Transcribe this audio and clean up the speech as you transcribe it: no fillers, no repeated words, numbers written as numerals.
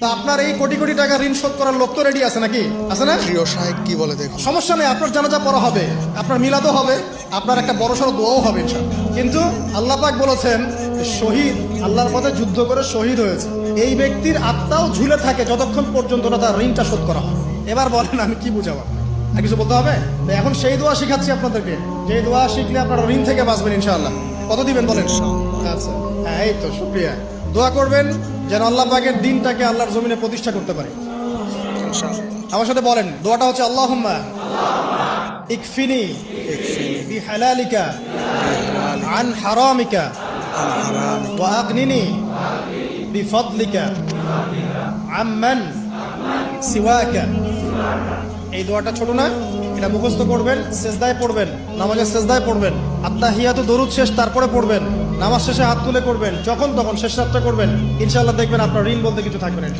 তা আপনার এই কোটি কোটি টাকা ঋণ শোধ করার লোক তো রেডি আছে নাকি? আছে না? প্রিয় সাহেব কি বলে দেখুন। সমস্যা নেই, আপনার জানাজা পড়া হবে, আপনার মিলাদও হবে, আপনার একটা বড়সড় দোয়াও হবে ইনশাআল্লাহ। কিন্তু আল্লাহ পাক বলেছেন শহীদ, আল্লাহর পথে যুদ্ধ করে শহীদ হয়েছে, এই ব্যক্তির আত্মাও ঝুলে থাকে যতক্ষণ পর্যন্ত না তার ঋণটা শোধ করা হয়। এবার বলেন আমি কি বুঝাবো? আর কিছু বলতে হবে? তো এখন সেই দোয়া শিখাচ্ছি আপনাদেরকে, যে দোয়া শিখলে আপনারা ঋণ থেকে বাঁচবেন ইনশাআল্লাহ। কত দিবেন বলেন? আচ্ছা, হ্যাঁ, এই তো শুকরিয়া। দোয়া করবেন যেন আল্লাহ পাকের দিনটাকে আল্লাহর জমিনে প্রতিষ্ঠা করতে পারে। আমার সাথে বলেন, দোয়াটা হচ্ছে আল্লাহুম্মা ইকফিনি বিহালালিকা আন হারামিকা ওয়া আগনিনি বিফদলিকা আম্মান সিওয়াকা। এই দোয়াটা ছোট না, এটা মুখস্থ করবেন, সেজদায় পড়বেন, নামাজের সেজদায় পড়বেন, আত্তাহিয়াতু দরুদ শেষ তারপরে পড়বেন, নামাজ শেষে হাত তুলে করবেন, যখন তখন শেষ রাতটা করবেন, ইনশাআল্লাহ দেখবেন আপনার ঋণ বলতে কিছু থাকবে না।